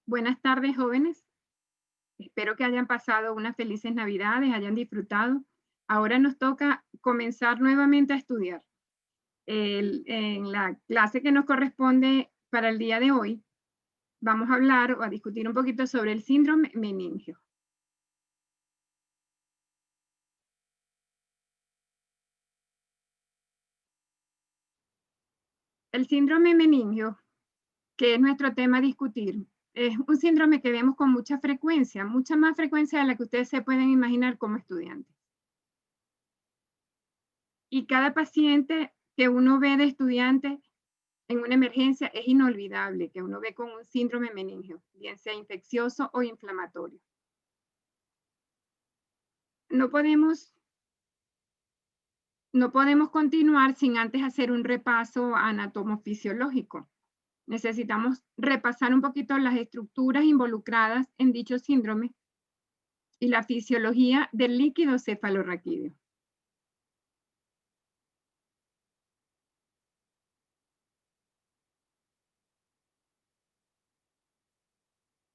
Buenas tardes, jóvenes. Espero que hayan pasado unas felices Navidades, hayan disfrutado. Ahora nos toca comenzar nuevamente a estudiar. En la clase que nos corresponde para el día de hoy, vamos a hablar o a discutir un poquito sobre el síndrome meningio. El síndrome meningio, que es nuestro tema a discutir, es un síndrome que vemos con mucha más frecuencia de la que ustedes se pueden imaginar como estudiantes. Y cada paciente que uno ve de estudiante en una emergencia es inolvidable que uno ve con un síndrome meningio, bien sea infeccioso o inflamatorio. No podemos, no podemos continuar sin antes hacer un repaso anatomofisiológico. Necesitamos repasar un poquito las estructuras involucradas en dicho síndrome y la fisiología del líquido cefalorraquídeo.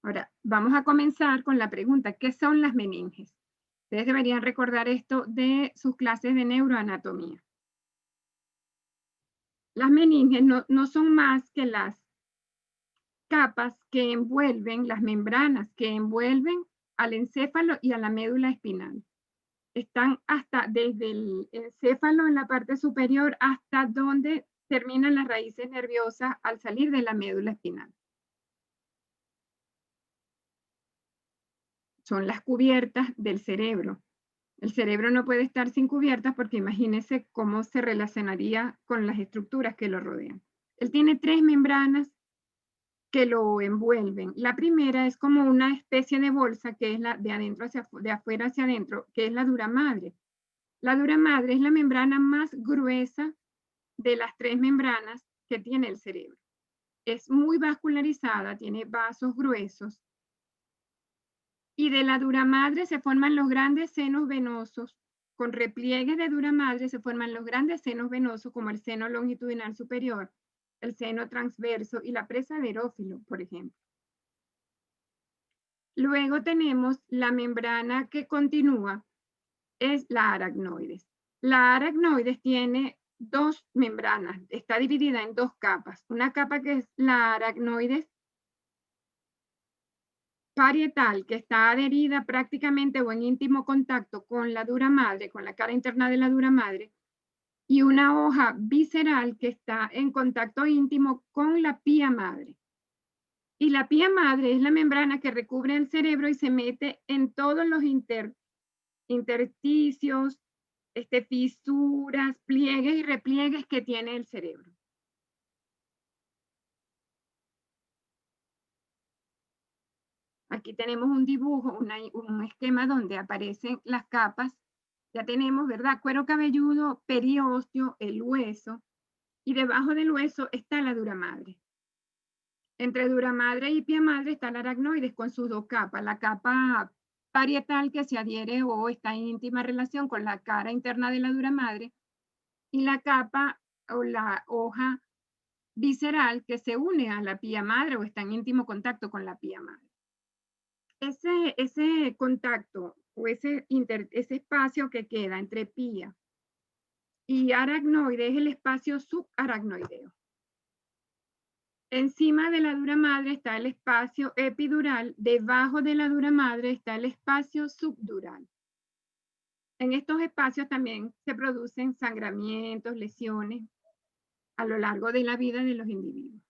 Ahora, vamos a comenzar con la pregunta, ¿qué son las meninges? Ustedes deberían recordar esto de sus clases de neuroanatomía. Las meninges no son más que las capas que envuelven, las membranas que envuelven al encéfalo y a la médula espinal. Están hasta desde el encéfalo en la parte superior hasta donde terminan las raíces nerviosas al salir de la médula espinal. Son las cubiertas del cerebro. El cerebro no puede estar sin cubiertas porque imagínense cómo se relacionaría con las estructuras que lo rodean. Él tiene 3 membranas que lo envuelven. La primera es como una especie de bolsa que es la de adentro de afuera hacia adentro, que es la dura madre. La dura madre es la membrana más gruesa de las 3 membranas que tiene el cerebro. Es muy vascularizada, tiene vasos gruesos. Y de la dura madre se forman los grandes senos venosos. Con repliegues de dura madre se forman los grandes senos venosos como el seno longitudinal superior, el seno transverso y la presa de erófilo, por ejemplo. Luego tenemos la membrana que continúa, es la aracnoides. La aracnoides tiene 2 membranas, está dividida en 2 capas. Una capa que es la aracnoides parietal, que está adherida prácticamente o en íntimo contacto con la dura madre, con la cara interna de la dura madre, y una hoja visceral que está en contacto íntimo con la pía madre. Y la pía madre es la membrana que recubre el cerebro y se mete en todos los intersticios, fisuras, pliegues y repliegues que tiene el cerebro. Aquí tenemos un dibujo, un esquema donde aparecen las capas. Ya tenemos, ¿verdad? Cuero cabelludo, periósteo, el hueso, y debajo del hueso está la dura madre. Entre dura madre y pía madre está la aracnoides con sus 2 capas. La capa parietal que se adhiere o está en íntima relación con la cara interna de la dura madre y la capa o la hoja visceral que se une a la pía madre o está en íntimo contacto con la pía madre. Ese contacto o ese espacio que queda entre pía y aracnoide es el espacio subaracnoideo. Encima de la dura madre está el espacio epidural, debajo de la dura madre está el espacio subdural. En estos espacios también se producen sangramientos, lesiones a lo largo de la vida de los individuos.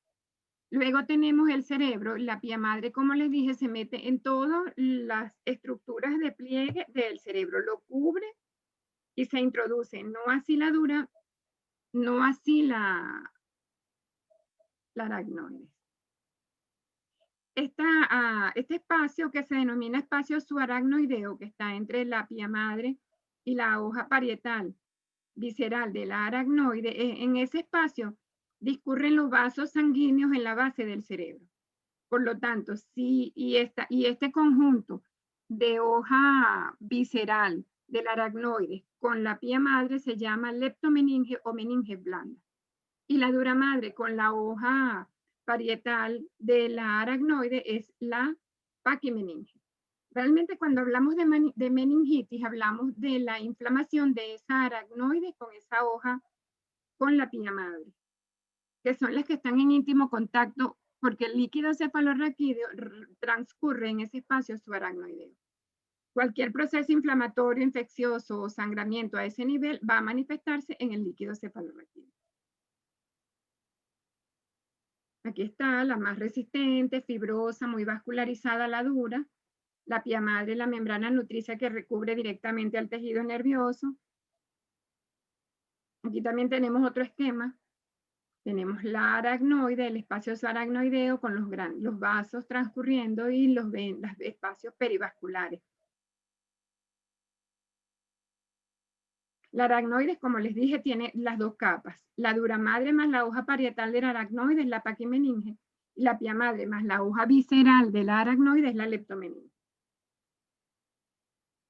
Luego tenemos el cerebro, la pía madre, como les dije, se mete en todas las estructuras de pliegue del cerebro, lo cubre y se introduce, no así la dura, no así la aracnoide. Este espacio que se denomina espacio subaracnoideo, que está entre la pía madre y la hoja parietal visceral de la aracnoide, en ese espacio discurren los vasos sanguíneos en la base del cerebro. Por lo tanto, este conjunto de hoja visceral del aracnoide con la pía madre se llama leptomeninge o meninge blanda. Y la dura madre con la hoja parietal de la aracnoide es la paquimeninge. Realmente cuando hablamos de meningitis, hablamos de la inflamación de esa aracnoide con esa hoja, con la piña madre, que son las que están en íntimo contacto porque el líquido cefalorraquídeo transcurre en ese espacio subaracnoideo. Cualquier proceso inflamatorio, infeccioso o sangramiento a ese nivel va a manifestarse en el líquido cefalorraquídeo. Aquí está la más resistente, fibrosa, muy vascularizada, la dura. La pía madre, la membrana nutricia que recubre directamente al tejido nervioso. Aquí también tenemos otro esquema. Tenemos la aracnoide, el espacio subaracnoideo con los vasos transcurriendo y los espacios perivasculares. La aracnoide, como les dije, tiene las dos capas. La dura madre más la hoja parietal de la aracnoide es la paquimeninge. Y la pía madre más la hoja visceral de la aracnoide es la leptomeninge.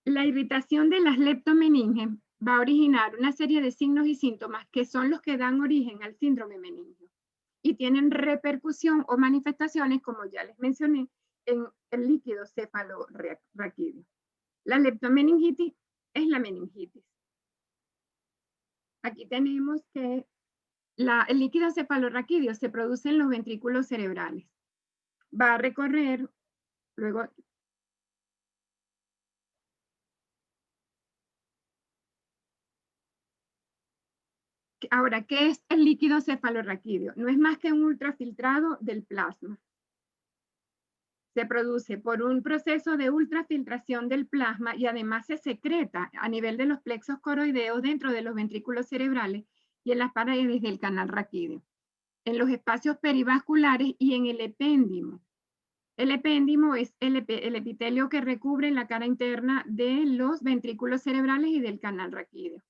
La irritación de las leptomeninges va a originar una serie de signos y síntomas que son los que dan origen al síndrome meningio y tienen repercusión o manifestaciones, como ya les mencioné, en el líquido cefalorraquídeo. La leptomeningitis es la meningitis. Aquí tenemos que el líquido cefalorraquídeo se produce en los ventrículos cerebrales. Va a recorrer, luego ahora, ¿qué es el líquido cefalorraquídeo? No es más que un ultrafiltrado del plasma. Se produce por un proceso de ultrafiltración del plasma y además se secreta a nivel de los plexos coroideos dentro de los ventrículos cerebrales y en las paredes del canal raquídeo, en los espacios perivasculares y en el epéndimo. El epéndimo es el epitelio que recubre la cara interna de los ventrículos cerebrales y del canal raquídeo.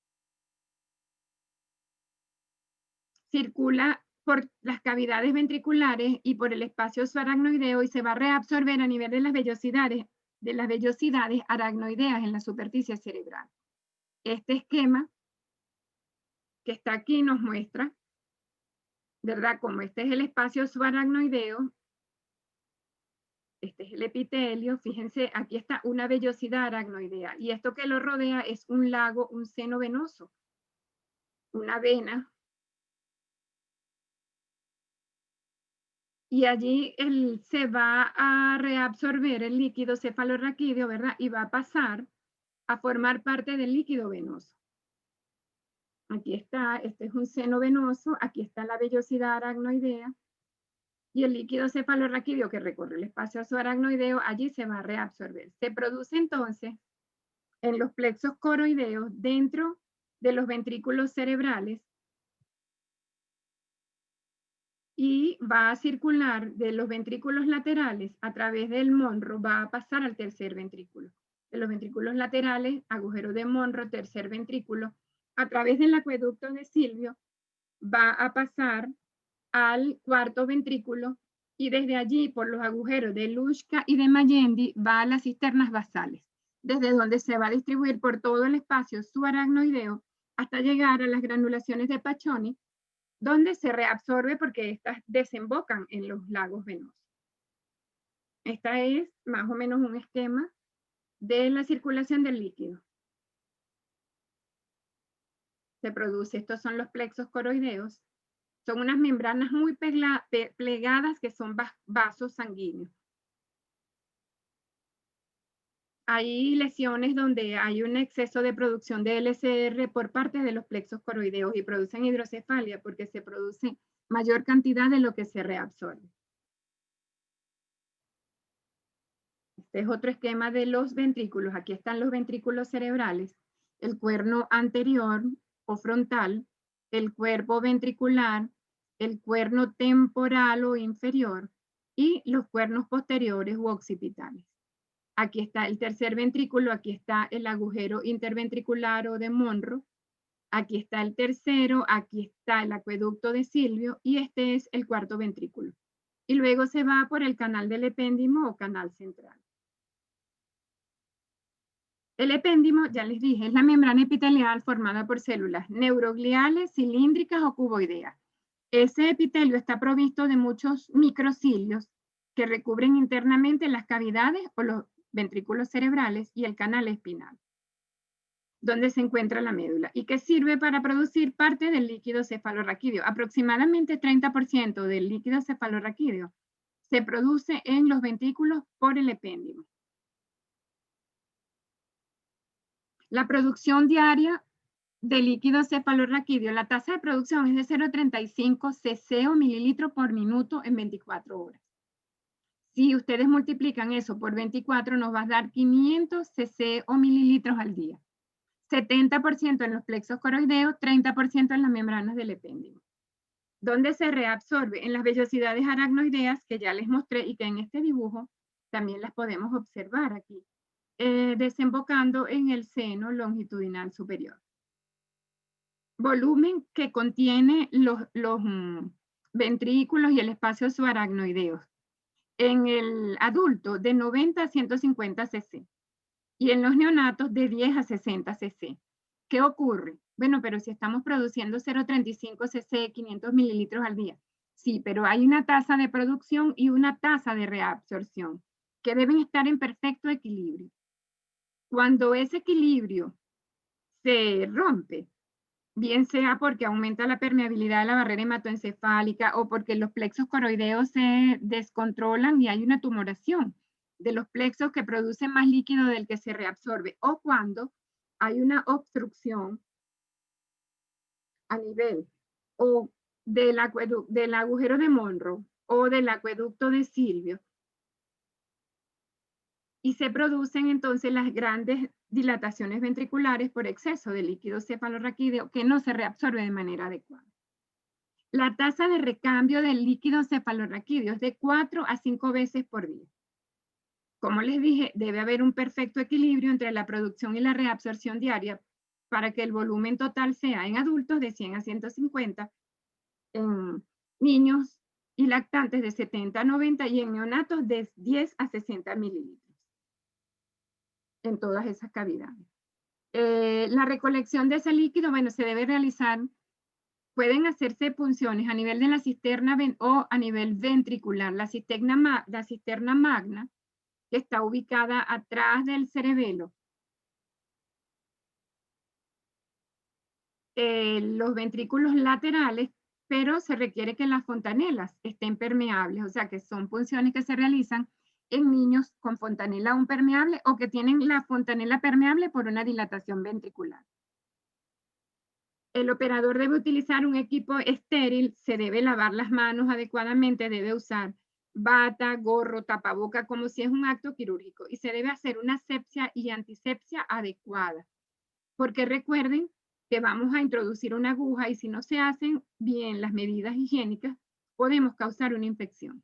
Circula por las cavidades ventriculares y por el espacio subaracnoideo y se va a reabsorber a nivel de las vellosidades aracnoideas en la superficie cerebral. Este esquema que está aquí nos muestra, ¿verdad? Como este es el espacio subaracnoideo, este es el epitelio, fíjense, aquí está una vellosidad aracnoidea y esto que lo rodea es un lago, un seno venoso, una vena. Y allí se va a reabsorber el líquido cefalorraquídeo, ¿verdad? Y va a pasar a formar parte del líquido venoso. Aquí está, este es un seno venoso, aquí está la vellosidad aracnoidea y el líquido cefalorraquídeo que recorre el espacio subaracnoideo, allí se va a reabsorber. Se produce entonces en los plexos coroideos dentro de los ventrículos cerebrales y va a circular de los ventrículos laterales a través del Monro, va a pasar al tercer ventrículo. De los ventrículos laterales, agujero de Monro, tercer ventrículo, a través del acueducto de Silvio, va a pasar al cuarto ventrículo y desde allí, por los agujeros de Luschka y de Mayendi, va a las cisternas basales, desde donde se va a distribuir por todo el espacio subaracnoideo hasta llegar a las granulaciones de Paccioni, donde se reabsorbe porque estas desembocan en los lagos venosos. Esta es más o menos un esquema de la circulación del líquido. Se produce, estos son los plexos coroideos, son unas membranas muy plegadas que son vasos sanguíneos. Hay lesiones donde hay un exceso de producción de LCR por parte de los plexos coroideos y producen hidrocefalia porque se produce mayor cantidad de lo que se reabsorbe. Este es otro esquema de los ventrículos. Aquí están los ventrículos cerebrales, el cuerno anterior o frontal, el cuerpo ventricular, el cuerno temporal o inferior y los cuernos posteriores u occipitales. Aquí está el tercer ventrículo, aquí está el agujero interventricular o de Monro, aquí está el tercero, aquí está el acueducto de Silvio y este es el cuarto ventrículo. Y luego se va por el canal del epéndimo o canal central. El epéndimo, ya les dije, es la membrana epitelial formada por células neurogliales, cilíndricas o cuboideas. Ese epitelio está provisto de muchos microcilios que recubren internamente las cavidades o los ventrículos cerebrales y el canal espinal, donde se encuentra la médula, y que sirve para producir parte del líquido cefalorraquídeo. Aproximadamente 30% del líquido cefalorraquídeo se produce en los ventrículos por el epéndimo. La producción diaria de líquido cefalorraquídeo, la tasa de producción es de 0,35 cc o mililitro por minuto en 24 horas. Si ustedes multiplican eso por 24, nos va a dar 500 cc o mililitros al día. 70% en los plexos coroideos, 30% en las membranas del epéndimo. ¿Dónde se reabsorbe? En las vellosidades aracnoideas que ya les mostré y que en este dibujo también las podemos observar aquí, desembocando en el seno longitudinal superior. Volumen que contiene los ventrículos y el espacio subaracnoideo. En el adulto, de 90 a 150 cc. Y en los neonatos, de 10 a 60 cc. ¿Qué ocurre? Bueno, pero si estamos produciendo 0,35 cc, 500 mililitros al día. Sí, pero hay una tasa de producción y una tasa de reabsorción que deben estar en perfecto equilibrio. Cuando ese equilibrio se rompe, bien sea porque aumenta la permeabilidad de la barrera hematoencefálica o porque los plexos coroideos se descontrolan y hay una tumoración de los plexos que producen más líquido del que se reabsorbe, o cuando hay una obstrucción a nivel o del agujero de Monroe o del acueducto de Silvio, y se producen entonces las grandes dilataciones ventriculares por exceso de líquido cefalorraquídeo que no se reabsorbe de manera adecuada. La tasa de recambio del líquido cefalorraquídeo es de 4 a 5 veces por día. Como les dije, debe haber un perfecto equilibrio entre la producción y la reabsorción diaria para que el volumen total sea en adultos de 100 a 150, en niños y lactantes de 70 a 90 y en neonatos de 10 a 60 mililitros en todas esas cavidades. La recolección de ese líquido, bueno, se debe realizar, pueden hacerse punciones a nivel de la cisterna o a nivel ventricular. La cisterna magna, que está ubicada atrás del cerebelo, los ventrículos laterales, pero se requiere que las fontanelas estén permeables, o sea que son punciones que se realizan en niños con fontanela aún permeable o que tienen la fontanela permeable por una dilatación ventricular. El operador debe utilizar un equipo estéril, se debe lavar las manos adecuadamente, debe usar bata, gorro, tapaboca, como si es un acto quirúrgico, y se debe hacer una asepsia y antisepsia adecuada, porque recuerden que vamos a introducir una aguja y si no se hacen bien las medidas higiénicas, podemos causar una infección.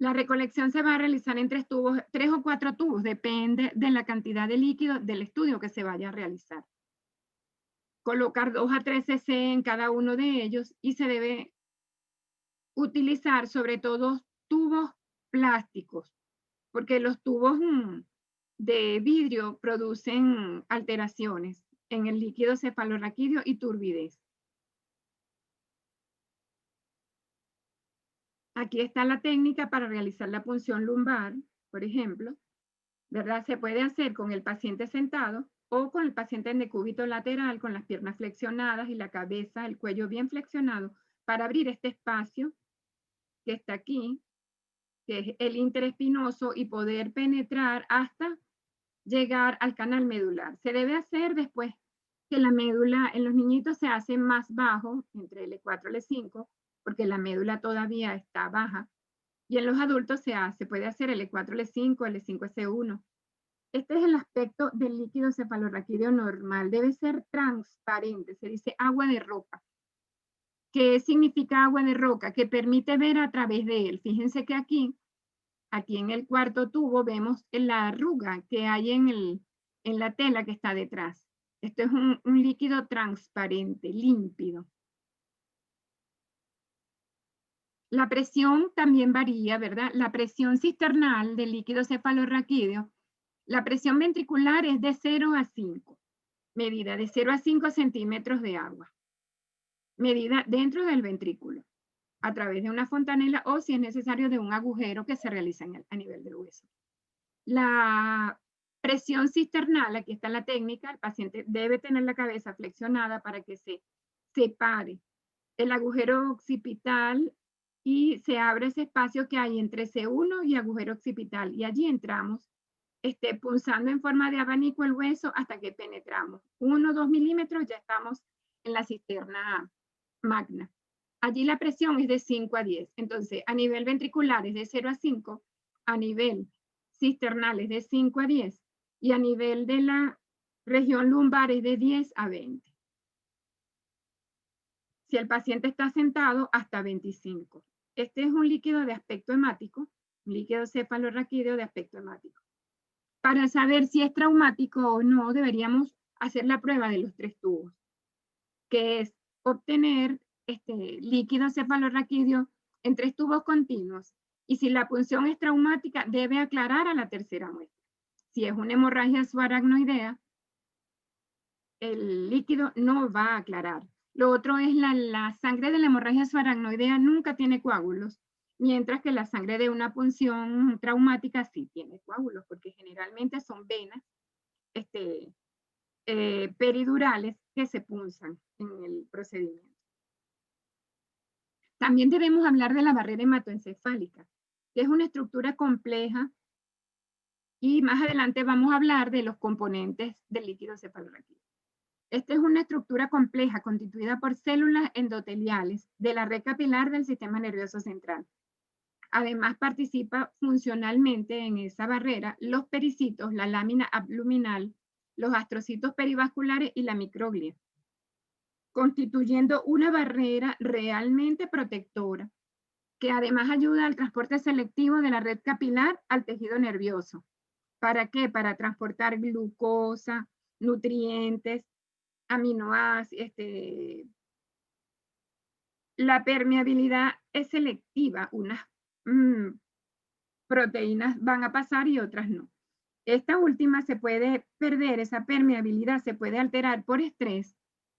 La recolección se va a realizar en 3 o 4 tubos, depende de la cantidad de líquido del estudio que se vaya a realizar. Colocar 2 a 3 cc en cada uno de ellos y se debe utilizar sobre todo tubos plásticos, porque los tubos de vidrio producen alteraciones en el líquido cefalorraquídeo y turbidez. Aquí está la técnica para realizar la punción lumbar, por ejemplo, ¿verdad? Se puede hacer con el paciente sentado o con el paciente en decúbito lateral, con las piernas flexionadas y la cabeza, el cuello bien flexionado, para abrir este espacio que está aquí, que es el interespinoso, y poder penetrar hasta llegar al canal medular. Se debe hacer después que la médula en los niñitos se hace más bajo, entre L4 y L5, porque la médula todavía está baja, y en los adultos se puede hacer L4, L5, L5, S1. Este es el aspecto del líquido cefalorraquídeo normal, debe ser transparente, se dice agua de roca. ¿Qué significa agua de roca? Que permite ver a través de él. Fíjense que aquí en el cuarto tubo vemos la arruga que hay en la tela que está detrás. Esto es un líquido transparente, límpido. La presión también varía, ¿verdad? La presión cisternal del líquido cefalorraquídeo, la presión ventricular es de 0 a 5, medida de 0 a 5 centímetros de agua. medida dentro del ventrículo, a través de una fontanela o, si es necesario, de un agujero que se realiza a nivel del hueso. La presión cisternal, aquí está la técnica, el paciente debe tener la cabeza flexionada para que se separe el agujero occipital y se abre ese espacio que hay entre C1 y agujero occipital, y allí entramos punzando en forma de abanico el hueso hasta que penetramos. 1 o 2 milímetros, ya estamos en la cisterna magna. Allí la presión es de 5 a 10. Entonces, a nivel ventricular es de 0 a 5, a nivel cisternal es de 5 a 10, y a nivel de la región lumbar es de 10 a 20. Si el paciente está sentado, hasta 25. Este es un líquido de aspecto hemático, un líquido cefalorraquídeo de aspecto hemático. Para saber si es traumático o no, deberíamos hacer la prueba de los 3 tubos, que es obtener líquido cefalorraquídeo en 3 tubos continuos. Y si la punción es traumática, debe aclarar a la tercera muestra. Si es una hemorragia subaracnoidea, el líquido no va a aclarar. Lo otro es la sangre de la hemorragia subaracnoidea nunca tiene coágulos, mientras que la sangre de una punción traumática sí tiene coágulos, porque generalmente son venas peridurales que se punzan en el procedimiento. También debemos hablar de la barrera hematoencefálica, que es una estructura compleja, y más adelante vamos a hablar de los componentes del líquido cefalorraquídeo. Esta es una estructura compleja constituida por células endoteliales de la red capilar del sistema nervioso central. Además, participa funcionalmente en esa barrera los pericitos, la lámina abluminal, los astrocitos perivasculares y la microglia, constituyendo una barrera realmente protectora, que además ayuda al transporte selectivo de la red capilar al tejido nervioso. ¿Para qué? Para transportar glucosa, nutrientes, aminoácidos. La permeabilidad es selectiva, unas proteínas van a pasar y otras no. Esta última se puede perder, esa permeabilidad se puede alterar por estrés.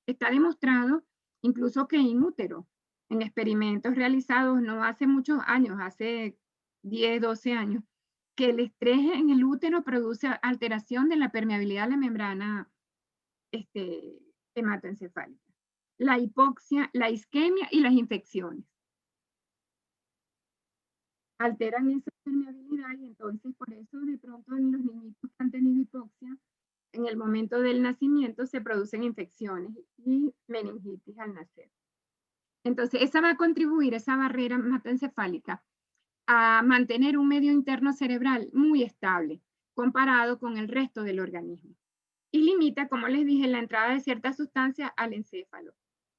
Está demostrado incluso que in útero, en experimentos realizados no hace muchos años, hace 10, 12 años, que el estrés en el útero produce alteración de la permeabilidad de la membrana hematoencefálica. La hipoxia, la isquemia y las infecciones alteran esa permeabilidad, y entonces por eso de pronto en los niñitos que han tenido hipoxia, en el momento del nacimiento se producen infecciones y meningitis al nacer. Entonces esa va a contribuir, esa barrera hematoencefálica, a mantener un medio interno cerebral muy estable comparado con el resto del organismo. Y limita, como les dije, la entrada de ciertas sustancias al encéfalo,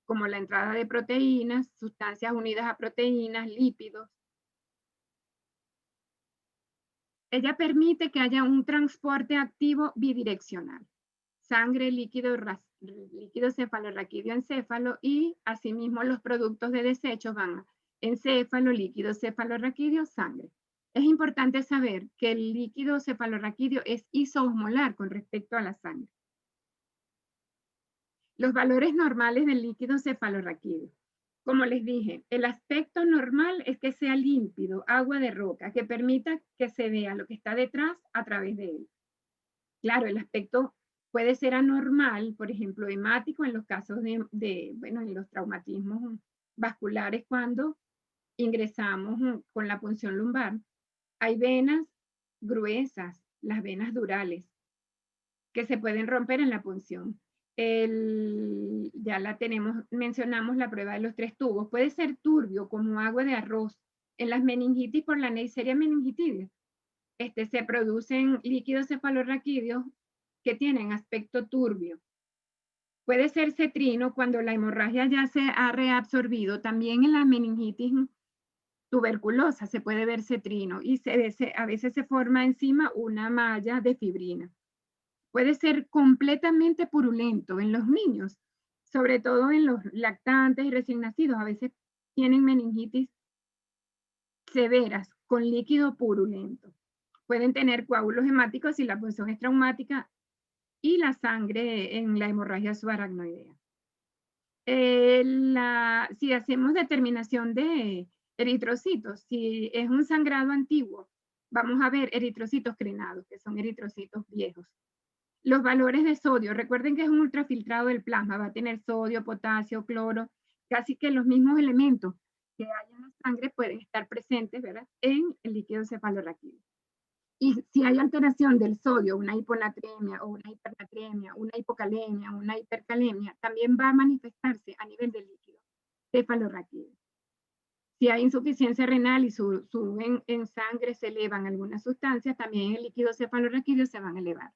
como la entrada de proteínas, sustancias unidas a proteínas, lípidos. Ella permite que haya un transporte activo bidireccional. Sangre, líquido cefalorraquídeo encéfalo, y asimismo los productos de desechos van a encéfalo, líquido cefalorraquídeo, sangre. Es importante saber que el líquido cefalorraquídeo es isoosmolar con respecto a la sangre. Los valores normales del líquido cefalorraquídeo. Como les dije, el aspecto normal es que sea límpido, agua de roca, que permita que se vea lo que está detrás a través de él. Claro, el aspecto puede ser anormal, por ejemplo, hemático en los casos en los traumatismos vasculares cuando ingresamos con la punción lumbar. Hay venas gruesas, las venas durales, que se pueden romper en la punción. Ya la tenemos, mencionamos la prueba de los 3 tubos. Puede ser turbio, como agua de arroz. En las meningitis por la Neisseria meningitidis, se producen líquidos cefalorraquídeos que tienen aspecto turbio. Puede ser cetrino cuando la hemorragia ya se ha reabsorbido. También en la meningitis tuberculosa se puede ver cetrino, y a veces se forma encima una malla de fibrina. Puede ser completamente purulento en los niños, sobre todo en los lactantes y recién nacidos. A veces tienen meningitis severas con líquido purulento. Pueden tener coágulos hemáticos si la punción es traumática, y la sangre en la hemorragia subaracnoidea. Si hacemos determinación de eritrocitos, si es un sangrado antiguo, vamos a ver eritrocitos crenados, que son eritrocitos viejos. Los valores de sodio, recuerden que es un ultrafiltrado del plasma, va a tener sodio, potasio, cloro, casi que los mismos elementos que hay en la sangre pueden estar presentes, ¿verdad?, en el líquido cefalorraquídeo. Y si hay alteración del sodio, una hiponatremia o una hipernatremia, una hipocalemia, una hipercalemia, también va a manifestarse a nivel del líquido cefalorraquídeo. Si hay insuficiencia renal y en sangre se elevan algunas sustancias, también el líquido cefalorraquídeo se van a elevar.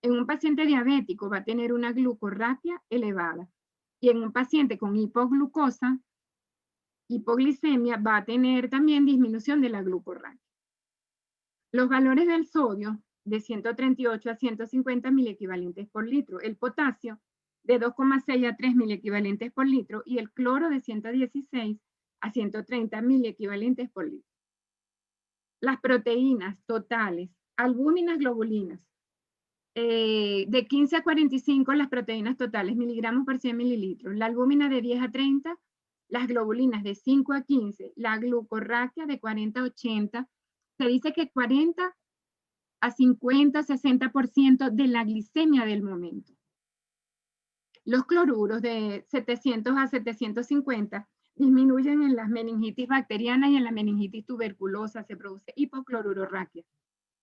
En un paciente diabético va a tener una glucorraquia elevada. Y en un paciente con hipoglucosa, hipoglicemia, va a tener también disminución de la glucorraquia. Los valores del sodio de 138 a 150 miliequivalentes por litro, el potasio de 2,6 a 3 miliequivalentes por litro y el cloro de 116 a 130 miliequivalentes por litro. Las proteínas totales, albúminas, globulinas, de 15 a 45 las proteínas totales, miligramos por 100 mililitros, la albúmina de 10 a 30, las globulinas de 5 a 15, la glucorraquia de 40 a 80, se dice que 40 a 50, 60% de la glicemia del momento. Los cloruros de 700 a 750 disminuyen en las meningitis bacterianas y en la meningitis tuberculosa, se produce hipoclorurorraquia.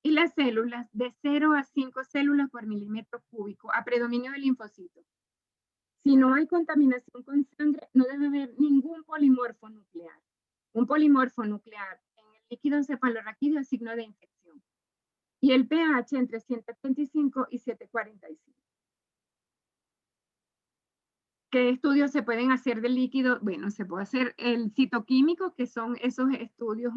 Y las células de 0 a 5 células por milímetro cúbico a predominio de linfocitos. Si no hay contaminación con sangre, no debe haber ningún polimorfo nuclear. Un polimorfo nuclear en el líquido cefalorraquídeo es signo de infección. Y el pH entre 7.25 y 7.45. ¿Qué estudios se pueden hacer del líquido? Bueno, se puede hacer el citoquímico, que son esos estudios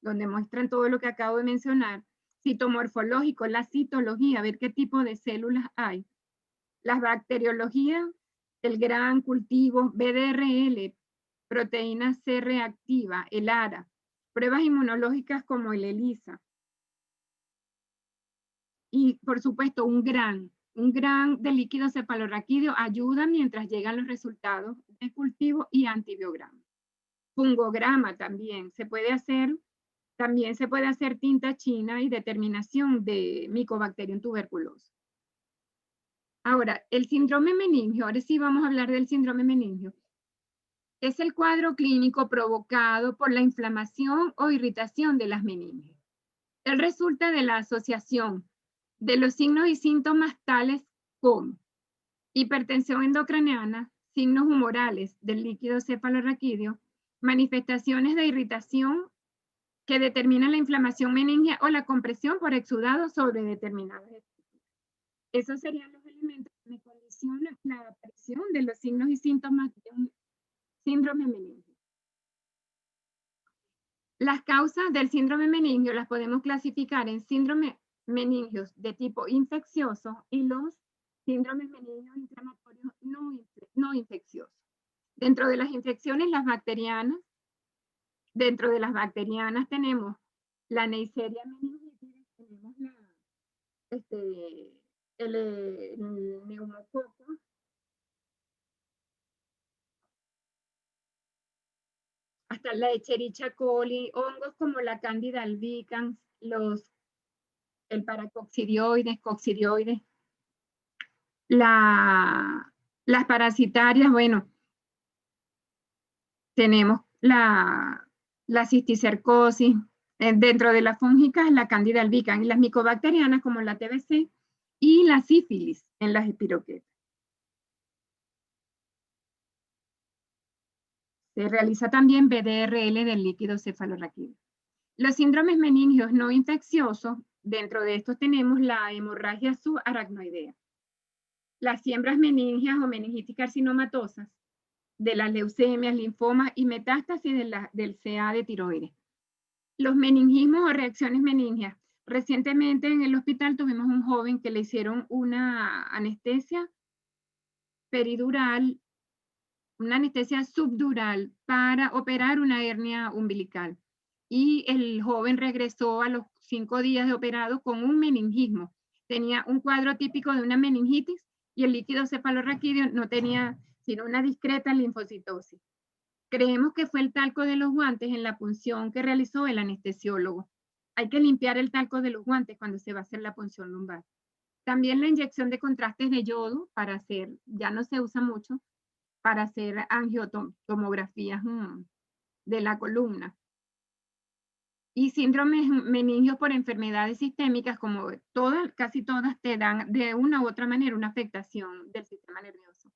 donde muestran todo lo que acabo de mencionar. Citomorfológico, la citología, ver qué tipo de células hay. Las bacteriologías, el gran cultivo, BDRL, proteína C reactiva, el ARA. Pruebas inmunológicas como el ELISA. Y, por supuesto, un gran de líquido cefalorraquídeo ayuda mientras llegan los resultados de cultivo y antibiograma. Fungograma también se puede hacer tinta china y determinación de Mycobacterium tuberculosis. Ahora, el síndrome meningio, ahora sí vamos a hablar del síndrome meningio. Es el cuadro clínico provocado por la inflamación o irritación de las meninges. Él resulta de la asociación de los signos y síntomas tales como hipertensión endocraniana, signos humorales del líquido cefalorraquídeo, manifestaciones de irritación que determinan la inflamación meningia o la compresión por exudado sobre determinadas estructuras. Esos serían los elementos que me condicionan la aparición de los signos y síntomas de un síndrome meningio. Las causas del síndrome meningio las podemos clasificar en síndrome meningios de tipo infeccioso y los síndromes meningios inflamatorios no infecciosos. Dentro de las infecciones, las bacterianas, tenemos la Neisseria meningitis, tenemos el neumococo, hasta la Escherichia coli, hongos como la Candida albicans, el paracoccidioides, coccidioides, las parasitarias, bueno, tenemos la cisticercosis, dentro de las fúngicas la Candida albicans y las micobacterianas como la TBC y la sífilis en las espiroquetas. Se realiza también BDRL del líquido cefalorraquídeo. Los síndromes meningios no infecciosos, dentro de estos tenemos la hemorragia subaracnoidea, las siembras meningias o meningitis carcinomatosas, de las leucemias, linfomas y metástasis del CA de tiroides. Los meningismos o reacciones meningias. Recientemente en el hospital tuvimos un joven que le hicieron una anestesia peridural, una anestesia subdural para operar una hernia umbilical. Y el joven regresó a los 5 días de operado con un meningismo. Tenía un cuadro típico de una meningitis y el líquido cefalorraquídeo no tenía sino una discreta linfocitosis. Creemos que fue el talco de los guantes en la punción que realizó el anestesiólogo. Hay que limpiar el talco de los guantes cuando se va a hacer la punción lumbar. También la inyección de contrastes de yodo para hacer, ya no se usa mucho, para hacer angiotomografías de la columna. Y síndromes meningios por enfermedades sistémicas, como casi todas te dan de una u otra manera una afectación del sistema nervioso,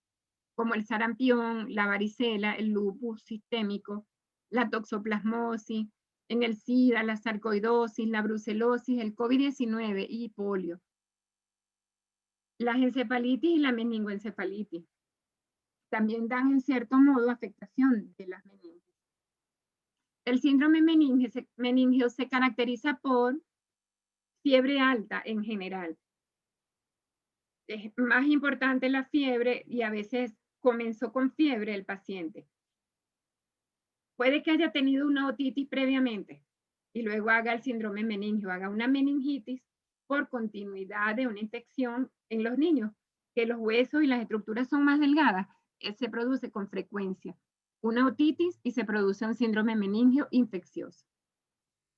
como el sarampión, la varicela, el lupus sistémico, la toxoplasmosis, en el SIDA, la sarcoidosis, la brucelosis, el COVID-19 y polio. Las encefalitis y la meningoencefalitis también dan en cierto modo afectación de las meninges. El síndrome meningio se caracteriza por fiebre alta en general. Es más importante la fiebre y a veces comenzó con fiebre el paciente. Puede que haya tenido una otitis previamente y luego haga el síndrome meningio, haga una meningitis por continuidad de una infección en los niños, que los huesos y las estructuras son más delgadas, se produce con frecuencia una otitis y se produce un síndrome meningio infeccioso.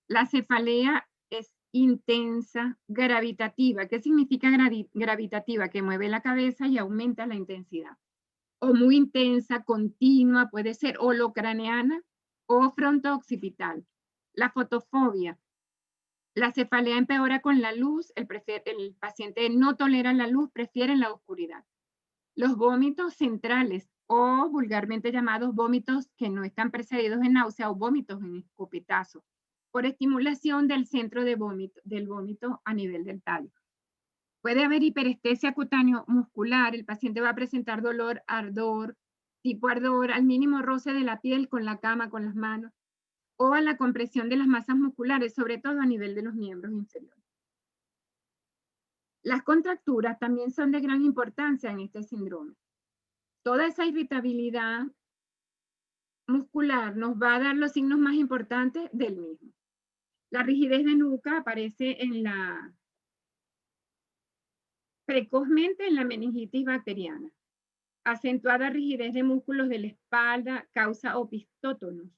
La cefalea es intensa, gravitativa. ¿Qué significa gravitativa? Que mueve la cabeza y aumenta la intensidad. O muy intensa, continua, puede ser holocraneana o fronto-occipital. La fotofobia. La cefalea empeora con la luz, el paciente no tolera la luz, prefiere la oscuridad. Los vómitos centrales o vulgarmente llamados vómitos que no están precedidos de náusea o vómitos en escopetazo, por estimulación del centro del vómito a nivel del tallo. Puede haber hiperestesia cutáneo muscular, el paciente va a presentar dolor, ardor, tipo ardor al mínimo roce de la piel con la cama, con las manos, o a la compresión de las masas musculares, sobre todo a nivel de los miembros inferiores. Las contracturas también son de gran importancia en este síndrome. Toda esa irritabilidad muscular nos va a dar los signos más importantes del mismo. La rigidez de nuca aparece precozmente en la meningitis bacteriana. Acentuada rigidez de músculos de la espalda causa opistótonos,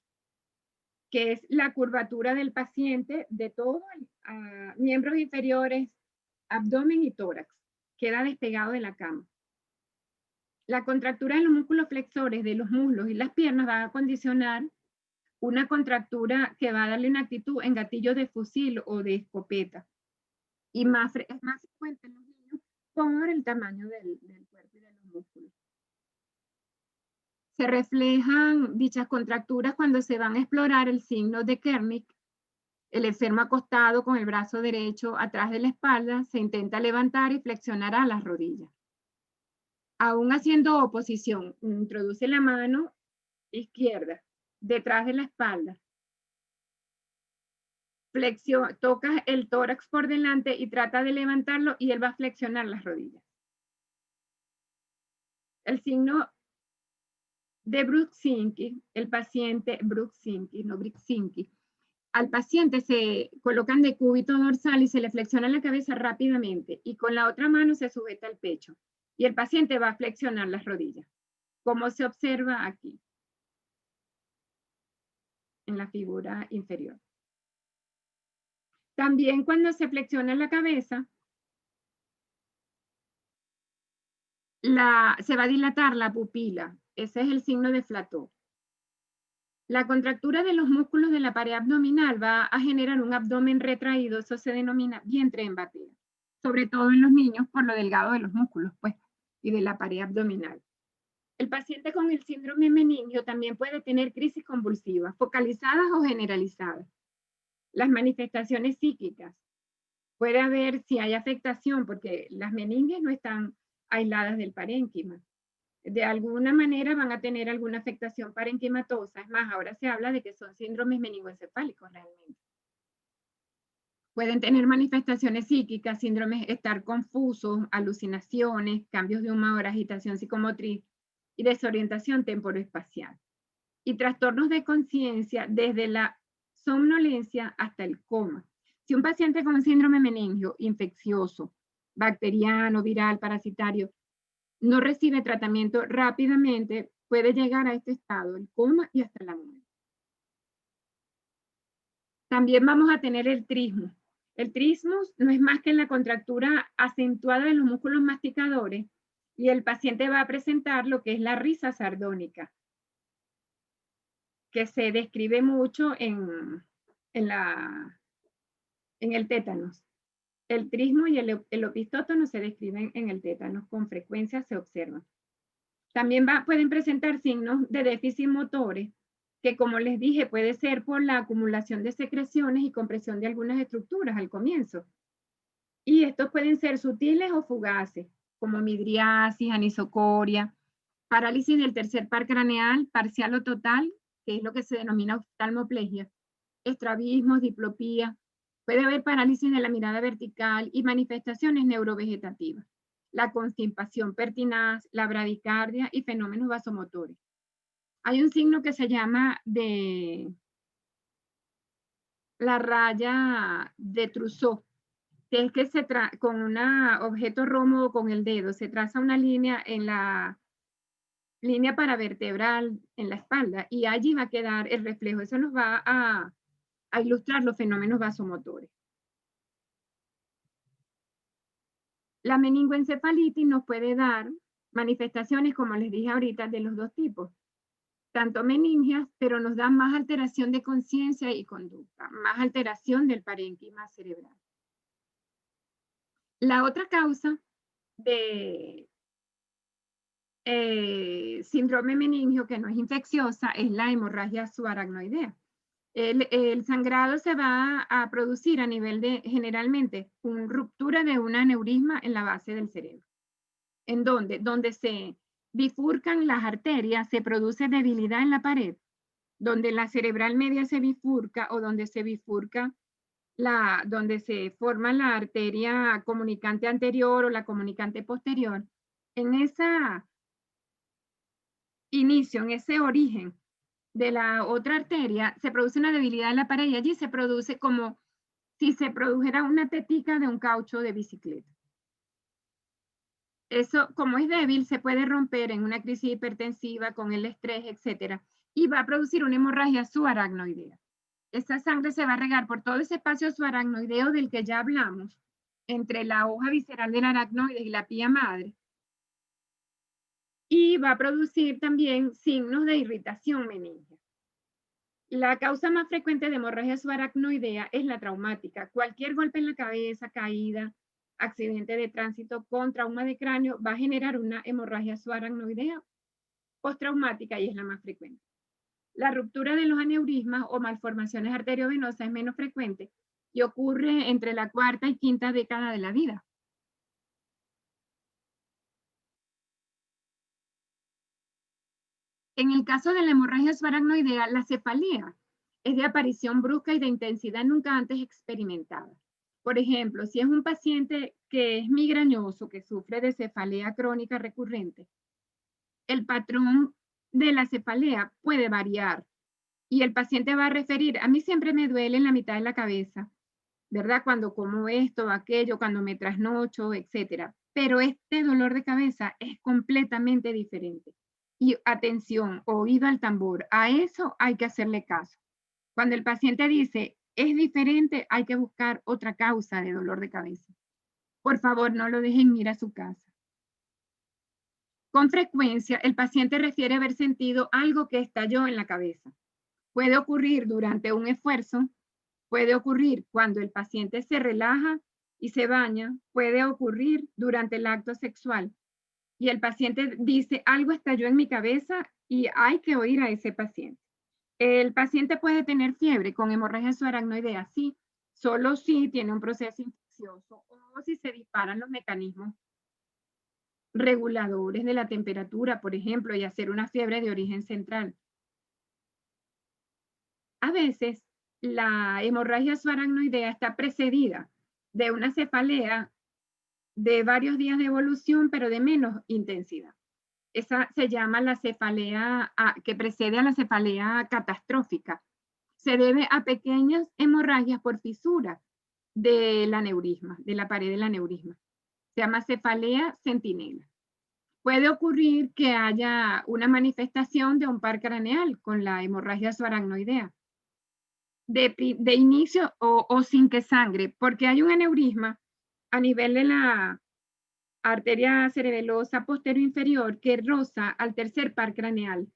que es la curvatura del paciente de todos miembros inferiores, abdomen y tórax. Queda despegado de la cama. La contractura de los músculos flexores de los muslos y las piernas va a condicionar una contractura que va a darle una actitud en gatillo de fusil o de escopeta. Y es más frecuente en los niños por el tamaño del cuerpo y de los músculos. Se reflejan dichas contracturas cuando se van a explorar el signo de Kernick. El enfermo acostado con el brazo derecho atrás de la espalda se intenta levantar y flexionar a las rodillas. Aún haciendo oposición, introduce la mano izquierda detrás de la espalda. Toca el tórax por delante y trata de levantarlo y él va a flexionar las rodillas. El signo de Brudzinski, el paciente Brudzinski, no Brudzinski, al paciente se colocan de cúbito dorsal y se le flexiona la cabeza rápidamente y con la otra mano se sujeta el pecho y el paciente va a flexionar las rodillas, como se observa aquí, en la figura inferior. También cuando se flexiona la cabeza, se va a dilatar la pupila. Ese es el signo de Flatot. La contractura de los músculos de la pared abdominal va a generar un abdomen retraído, eso se denomina vientre en batea, sobre todo en los niños por lo delgado de los músculos, pues, y de la pared abdominal. El paciente con el síndrome meningio también puede tener crisis convulsivas, focalizadas o generalizadas. Las manifestaciones psíquicas. Puede haber, si hay afectación, porque las meninges no están aisladas del parénquima. De alguna manera van a tener alguna afectación parenquimatosa. Es más, ahora se habla de que son síndromes meningoencefálicos realmente. Pueden tener manifestaciones psíquicas, síndromes, estar confusos, alucinaciones, cambios de humor, agitación psicomotriz y desorientación temporoespacial. Y trastornos de conciencia desde la somnolencia hasta el coma. Si un paciente con síndrome meningio infeccioso, bacteriano, viral, parasitario, no recibe tratamiento rápidamente, puede llegar a este estado, el coma y hasta la muerte. También vamos a tener el trismus. El trismus no es más que la contractura acentuada de los músculos masticadores y el paciente va a presentar lo que es la risa sardónica, que se describe mucho en el tétanos. El trismo y el opistótono se describen en el tétanos, con frecuencia se observan. También pueden presentar signos de déficit motores, que como les dije, puede ser por la acumulación de secreciones y compresión de algunas estructuras al comienzo. Y estos pueden ser sutiles o fugaces, como midriasis, anisocoria, parálisis del tercer par craneal, parcial o total, que es lo que se denomina oftalmoplegia, estrabismos, diplopía, puede haber parálisis de la mirada vertical y manifestaciones neurovegetativas, la constipación pertinaz, la bradicardia y fenómenos vasomotores. Hay un signo que se llama de la raya de Trousseau, que es que con un objeto romo con el dedo se traza una línea en la línea paravertebral en la espalda y allí va a quedar el reflejo. Eso nos va a ilustrar los fenómenos vasomotores. La meningoencefalitis nos puede dar manifestaciones, como les dije ahorita, de los dos tipos, tanto meningias, pero nos da más alteración de conciencia y conducta, más alteración del parénquima cerebral. La otra causa de síndrome meningio, que no es infecciosa, es la hemorragia subaracnoidea. El sangrado se va a producir a nivel de, generalmente, una ruptura de un aneurisma en la base del cerebro. ¿En dónde? Donde se bifurcan las arterias, se produce debilidad en la pared, donde la cerebral media se bifurca o donde se bifurca donde se forma la arteria comunicante anterior o la comunicante posterior. En ese inicio, en ese origen de la otra arteria, se produce una debilidad en la pared y allí se produce como si se produjera una tetica de un caucho de bicicleta. Eso, como es débil, se puede romper en una crisis hipertensiva con el estrés, etcétera, y va a producir una hemorragia subaracnoidea. Esa sangre se va a regar por todo ese espacio subaracnoideo del que ya hablamos, entre la hoja visceral del aracnoide y la pía madre, y va a producir también signos de irritación meningia. La causa más frecuente de hemorragia subaracnoidea es la traumática. Cualquier golpe en la cabeza, caída, accidente de tránsito con trauma de cráneo va a generar una hemorragia subaracnoidea postraumática y es la más frecuente. La ruptura de los aneurismas o malformaciones arteriovenosas es menos frecuente y ocurre entre la cuarta y quinta década de la vida. En el caso de la hemorragia subaracnoidea, la cefalea es de aparición brusca y de intensidad nunca antes experimentada. Por ejemplo, si es un paciente que es migrañoso, que sufre de cefalea crónica recurrente, el patrón de la cefalea puede variar y el paciente va a referir, a mí siempre me duele en la mitad de la cabeza, ¿verdad? Cuando como esto o aquello, cuando me trasnocho, etcétera. Pero este dolor de cabeza es completamente diferente. Y atención, oído al tambor, a eso hay que hacerle caso. Cuando el paciente dice, es diferente, hay que buscar otra causa de dolor de cabeza. Por favor, no lo dejen ir a su casa. Con frecuencia, el paciente refiere haber sentido algo que estalló en la cabeza. Puede ocurrir durante un esfuerzo, puede ocurrir cuando el paciente se relaja y se baña, puede ocurrir durante el acto sexual. Y el paciente dice, algo estalló en mi cabeza y hay que oír a ese paciente. El paciente puede tener fiebre con hemorragia subaracnoidea, sí, solo si tiene un proceso infeccioso o si se disparan los mecanismos reguladores de la temperatura, por ejemplo, y hacer una fiebre de origen central. A veces, la hemorragia subaracnoidea está precedida de una cefalea de varios días de evolución, pero de menos intensidad. Esa se llama la cefalea que precede a la cefalea catastrófica. Se debe a pequeñas hemorragias por fisura del aneurisma, de la pared del aneurisma. Se llama cefalea centinela. Puede ocurrir que haya una manifestación de un par craneal con la hemorragia subaracnoidea, de inicio o sin que sangre, porque hay un aneurisma a nivel de la arteria cerebelosa posterior inferior que roza al tercer par craneal.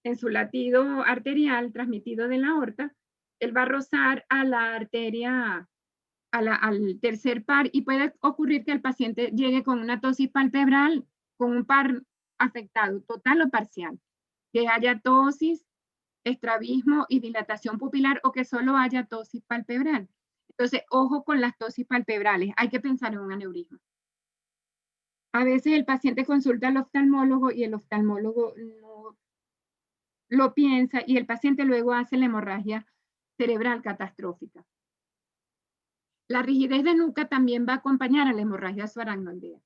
En su latido arterial transmitido de la aorta, él va a rozar a la arteria, al tercer par, y puede ocurrir que el paciente llegue con una tosis palpebral, con un par afectado, total o parcial, que haya tosis, estrabismo y dilatación pupilar, o que solo haya tosis palpebral. Entonces, ojo con las tosis palpebrales, hay que pensar en un aneurisma. A veces el paciente consulta al oftalmólogo y el oftalmólogo no lo piensa y el paciente luego hace la hemorragia cerebral catastrófica. La rigidez de nuca también va a acompañar a la hemorragia subaracnoidea.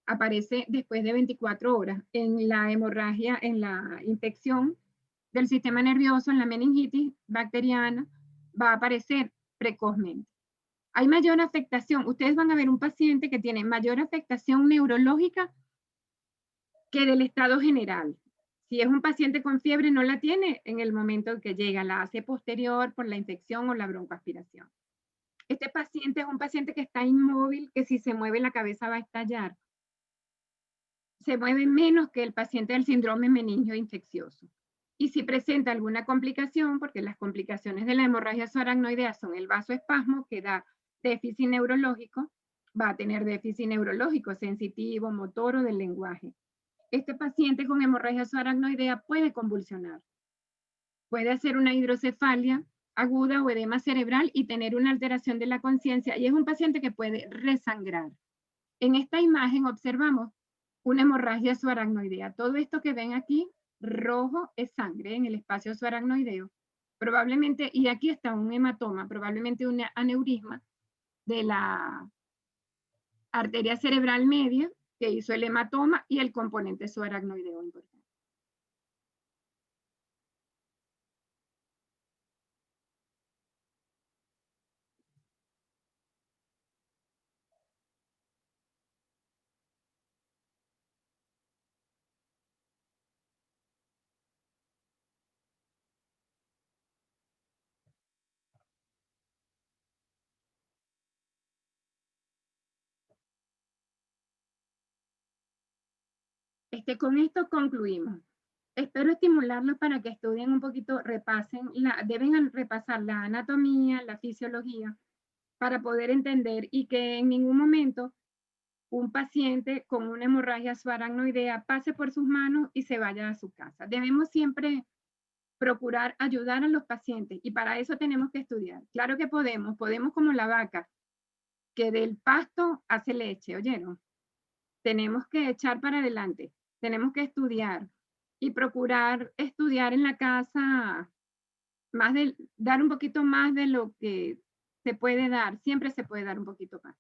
Aparece después de 24 horas. En la hemorragia, en la infección del sistema nervioso, en la meningitis bacteriana, va a aparecer precozmente. Hay mayor afectación. Ustedes van a ver un paciente que tiene mayor afectación neurológica que del estado general. Si es un paciente con fiebre, no la tiene en el momento que llega, la hace posterior por la infección o la broncoaspiración. Este paciente es un paciente que está inmóvil, que si se mueve la cabeza va a estallar. Se mueve menos que el paciente del síndrome meningio infeccioso. Y si presenta alguna complicación, porque las complicaciones de la hemorragia subaracnoidea son el vasoespasmo, que da déficit neurológico, va a tener déficit neurológico sensitivo, motor o del lenguaje. Este paciente con hemorragia subaracnoidea puede convulsionar, puede hacer una hidrocefalia aguda o edema cerebral y tener una alteración de la conciencia, y es un paciente que puede resangrar. En esta imagen observamos una hemorragia subaracnoidea. Todo esto que ven aquí, rojo, es sangre en el espacio subaracnoideo. Probablemente, y aquí está un hematoma, probablemente un aneurisma de la arteria cerebral media que hizo el hematoma y el componente subaracnoideo importante. Con esto concluimos. Espero estimularlos para que estudien un poquito, repasen, deben repasar la anatomía, la fisiología, para poder entender y que en ningún momento un paciente con una hemorragia subaracnoidea pase por sus manos y se vaya a su casa. Debemos siempre procurar ayudar a los pacientes y para eso tenemos que estudiar. Claro que podemos como la vaca, que del pasto hace leche, ¿oyeron? Tenemos que echar para adelante, tenemos que estudiar y procurar estudiar en la casa, dar un poquito más de lo que se puede dar, siempre se puede dar un poquito más.